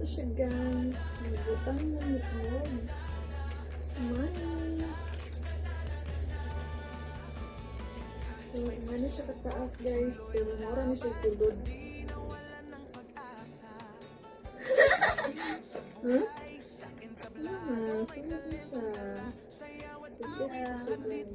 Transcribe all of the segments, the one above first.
siya guys. Nagutang na itlog. Money. So, ano siya kataas guys. Pero mura na siya sulod. Huh? Sulod na siya. Sulod na siya guys.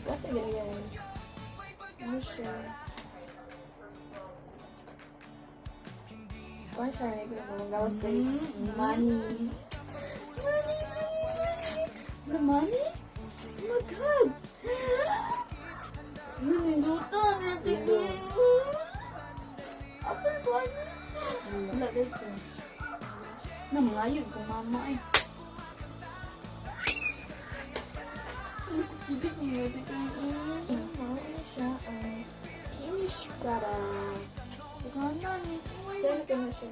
What are you guys? Ano siya? Why siya? Gawas ko yung money. The money? Oh my god! Nanindutan natin yun. Apa ba? Wala dito. Namayog kung mama eh. Hindi ko nga dito. Ano siya? Finish para. Pagkanan eh. Saan ka na siya?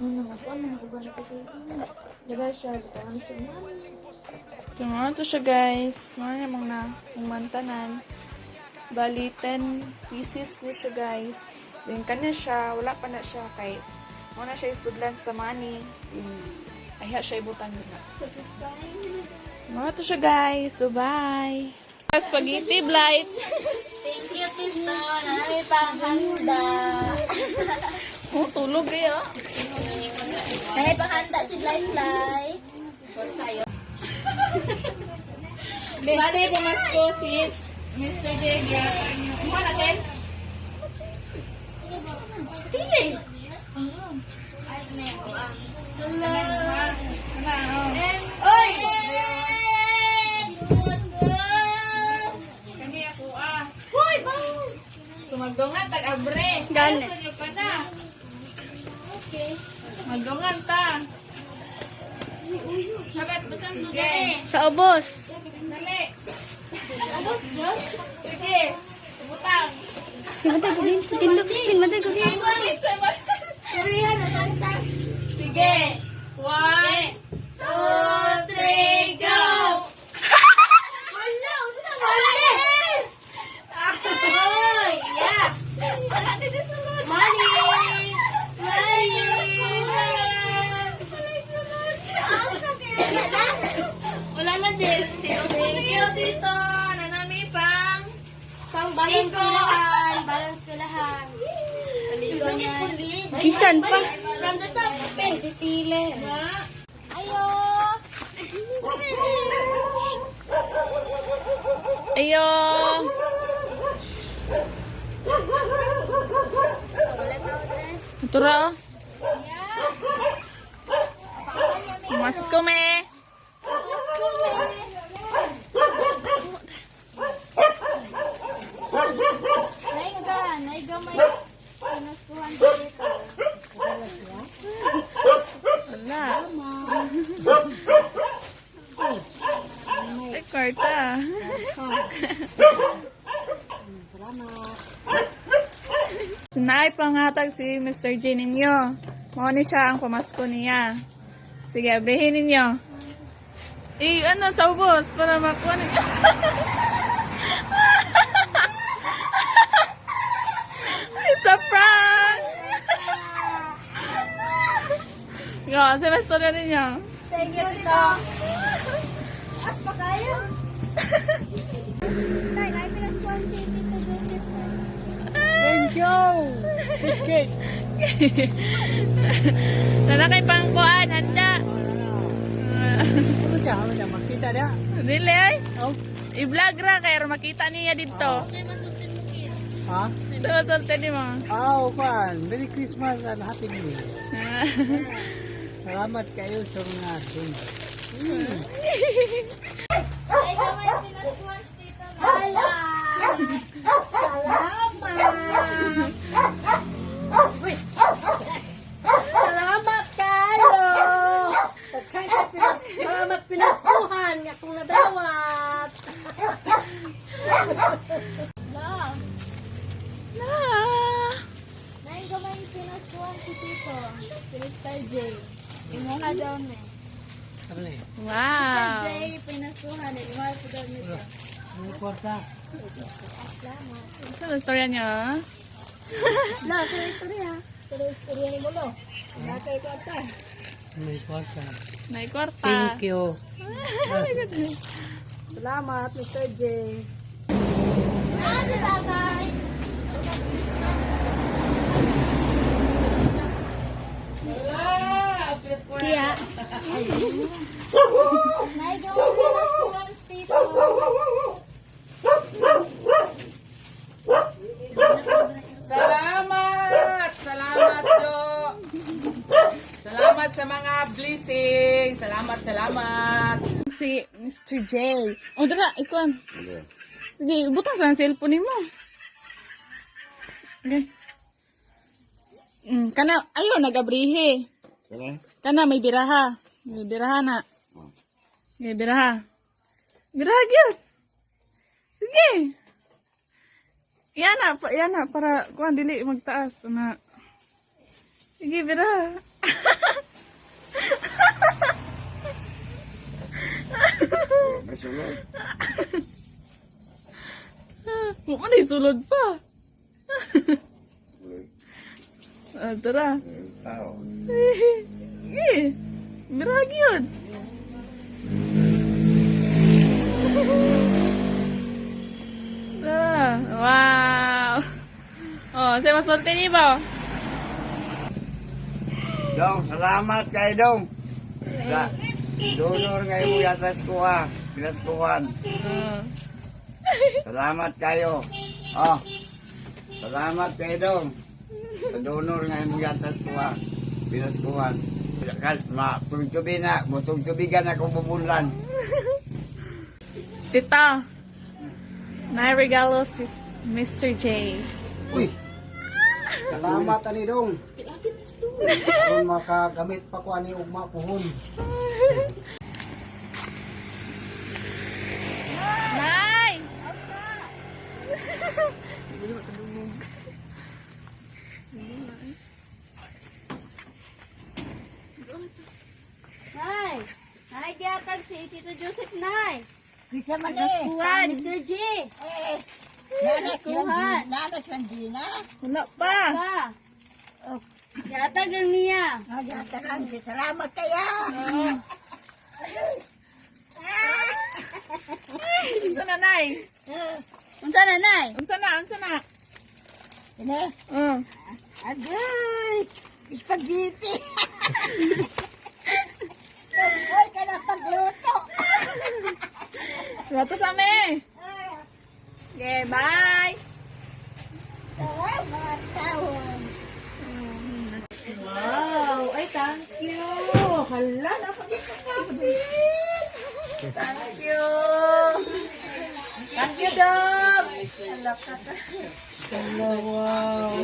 Ano nga po? Ano nga ba na ito? Dara siya. Ano siya? So, ito siya guys. Mga mga mantanan. Bali, 10 pieces na siya guys. Then, kanya siya. Wala pa na siya. Kay, muna siya isudlan sa money. Ayaw siya ibutan nila. Satisfying. Mga ito siya guys. So, bye. Spaghetti blight. Thank you, Tito. Nanay pang handa. Oh, tulog kayo. Nanay pang handa si Blay Blay. Bale, pumasko si Mr. Degia. Kuha natin? Pili. Ay, Nego. Oy! Kani ako Hoy! Sumagdungan tag-abre. Gani. Ayos ka na. Okay. Magdungan ta. Sabat, butang dugay. Sa ubos. Dali. Ubos, Diyos. Sige. Butang. Pinmatay ko din. Pinmatay ko din. Sige. 1, 2, 3, go! Wala na din. Thank you, Tito. Nanami pang Balance kulahan. Balance kulahan. Aligo niya. Kisan pa. From the top. Si Tile. Ayo. Ayo. Tura. Mas kome. Naiga may pinaskuhan dito. Wala. Ay, kwarta. Sinay panghatag si Mr. G ninyo. Mao ni siya ang pamasko niya. Sige, abrihin ninyo. Ano, sa ubos para makuha ninyo. It's a prank! Yo, sa mestorya ninyo. Thank you, Tito. As pa kayo? Tay, ay pinaskuhan si Tito Joseph. Thank you. Ticket. Nanakay pangkuan, handa. Ano siya? Makita niya. Dili ay. Oh. I-vlog ra kaya makita niya dito. Ha? So, sultan mo. Oh, fan. Merry Christmas and Happy New Year. Salamat kayo sa mga dun. Ay, kamay pinaskuhan si Tito. Hala! Salamat! Salamat kayo! Salamat pinaskuhan nga kung nadawat. La, Na. nain gamay pinaskuhan si Tito. Si Mr. J. Imuha daw na. Ano eh? Wow. J, pinaskuhan. Imuha ko daw nito. Ano kwarta? Saan ang storya niyo? La, sa istorya. Sa istorya ni Mulo. Nakay ko ata. May kwarta. May kwarta. Thank you. Salamat, Mr. J. Ah, salamat. Kaya. Nain gamay pinaskuhan si Tito. Salamat! Salamat, Jo! Salamat sa mga blessing! Salamat! Si Mr. J. O, dara, ikaw. Sige, butas ang cellphone mo. Okay. Kana, ayo, nagabrihe. Kana, may biraha. May biraha na. May biraha. Biraha, gyud. Sige. Yan na, para kuan dili magtaas na. Sige, biraha. Huwag mo na isulod pa. Tara. Sige. Mirag yun. Tara. Wow. Oh, saya masulti ni ba? Dong, salamat kay Dong. Sa donor ngayon mo yatas ko ha. Pinaskuhan. Salamat kayo. Oh. Salamat kay Dong. Sa donor ngayon mo yatas ko ha. Pinaskuhan. Tugtubi na. Tugtubigan ako bubunlan. Tita. Na-regalo si Mr. J. Uy! Salamat ani Dong. Kung makagamit pa ko ani ugma puhon. Nay! Nay! Nay, diatag si Tito Joseph, Nay! Pinaskuhan, Mr. J! Pinaskuhan! Wala pa. Pa! Diatag ang niya! Salamat kaya. Unsa na, Nay? Unsa na, Nay? Unsa na? Ini, agay. Spaghetti. Ay, ka na pagluto. Wato sa me. Okay, bye. Salamat, tawon. Wow! Ay, thank you! Hala, napagit ka kapit! Thank you! Thank you, Dom! Hala ka ta. Hala, wow!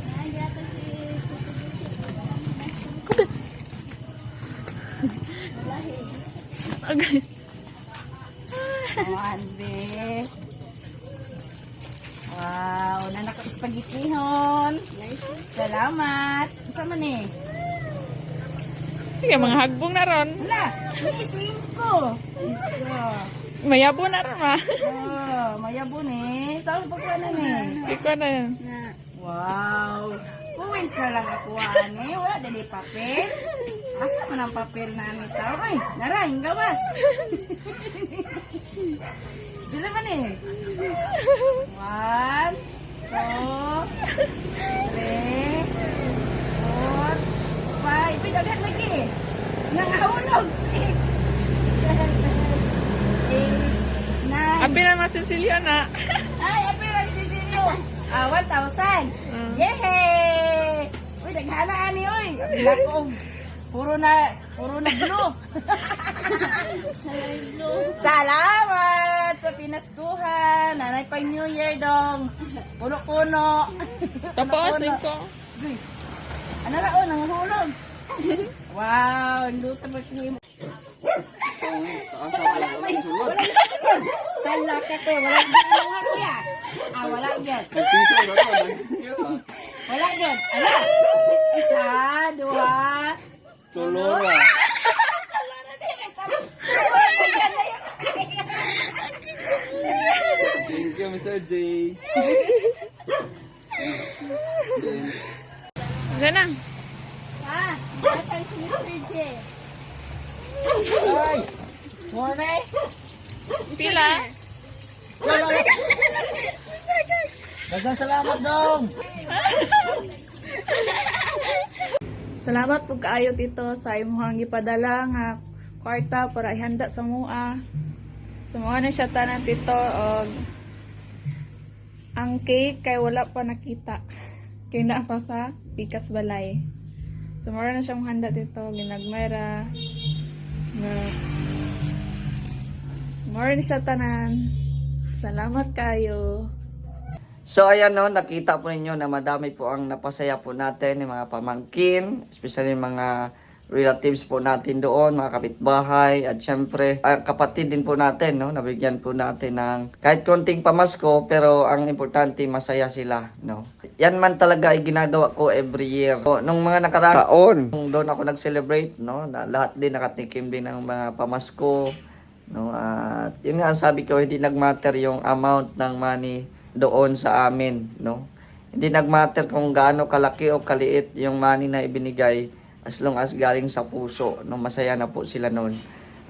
Nay, diatag si Tito Okay. Ande. Wow, nanak spaghettihon. Salamat. Isa man eh. Sige, mga hagbong na ron. Wala, may 5. Isa. Mayabo na ron, ma. Oh, mayabon eh. Saan pa ka na eh? Ikaw na yun. Wow. Uwis na lang ako ani. Wala dali papel. Asa man ang papel na ani tao? Ay, naraing gawas. Dila man eh. 1, 2, 3, 4, 5. Pinagat lagi. Nangahulog. 6, 7, 8, 9. Abi na masinsilyo na. Ay, apil ang sisilyo. 1,000. Yay! Uy, naghana ani, uy. Apil ako. Puro na blue. Salamat sa pinaskuhan. Nanay pang New Year dong. Puno-puno. Tapos, ikaw. Ano na, oh, nanguhulog. Wow, luto ba siya? Wala ka ko, wala ka kuya. Ah, wala yan. Wala yan. Ala, isa, dua, Tulora. Thank you, Mr. J. Ganang. ah, batay si Mr. J. Ay! Morning! Pila? Dagang salamat dong! Salamat po kaayo tito sa imuhang gipadala nga kwarta para ihanda sa mua. Sumuha na siya tanan tito og ang cake kay wala pa nakita. Kay naa pa sa Pikas Balay. Sumuha na siya handa tito, ginagmera. Na Sumuha na siya tanan. Salamat kayo. So ayan no, nakita po ninyo na madami po ang napasaya po natin, yung mga pamangkin, especially yung mga relatives po natin doon, mga kapitbahay, at syempre kapatid din po natin, no, nabigyan po natin ng kahit konting pamasko, pero ang importante masaya sila, no. Yan man talaga ay ginagawa ko every year. So, nung mga nakaraang taon, nung doon ako nag-celebrate, no, na lahat din nakatikim din ng mga pamasko, no, at yun nga sabi ko, hindi nagmatter yung amount ng money doon sa amin, no? Hindi nagmatter kung gaano kalaki o kaliit yung money na ibinigay as long as galing sa puso, no? Masaya na po sila noon.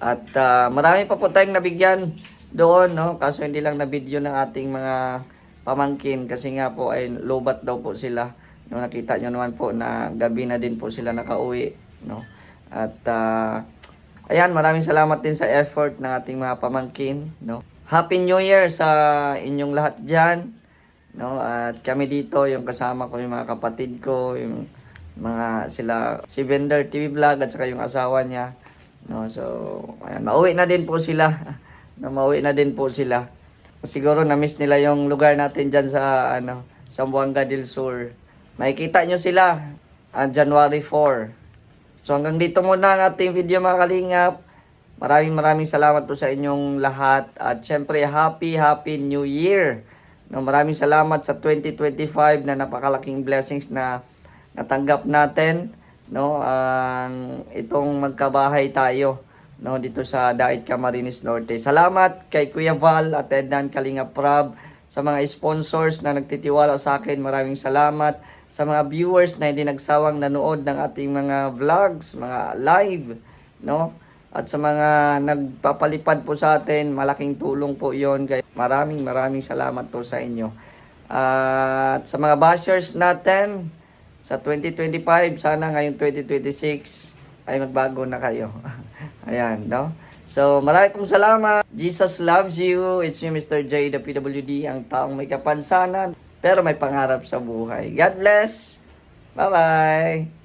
At marami pa po tayong nabigyan doon, no? Kaso hindi lang na video ng ating mga pamangkin kasi nga po ay lobat daw po sila. No, nakita nyo naman po na gabi na din po sila nakauwi, no? At ayan, maraming salamat din sa effort ng ating mga pamangkin, no? Happy New Year sa inyong lahat dyan, no? At kami dito, yung kasama ko, yung mga kapatid ko, yung mga si Bender TV Vlog at saka yung asawa niya, no? So, ayan, mauwi na din po sila. No, mauwi na din po sila. Siguro na-miss nila yung lugar natin dyan sa Zamboanga del Sur. Makikita nyo sila January 4. So hanggang dito muna ang ating video mga kalingap. Maraming salamat po sa inyong lahat. At syempre happy New Year. No, maraming salamat sa 2025 na napakalaking blessings na natanggap natin. No, itong magkabahay tayo, no, dito sa Dait Camarines Norte. Salamat kay Kuya Val at Edan Kalinga Prab sa mga sponsors na nagtitiwala sa akin. Maraming salamat sa mga viewers na hindi nagsawang nanood ng ating mga vlogs, mga live, no? At sa mga nagpapalipad po sa atin, malaking tulong po 'yon. Maraming salamat po sa inyo. At sa mga bashers natin sa 2025, sana ngayong 2026 ay magbago na kayo. Ayan, no? So, maraming pong salamat. Jesus loves you. It's me, Mr. J, the PWD, ang taong may kapansanan, pero may pangarap sa buhay. God bless. Bye-bye.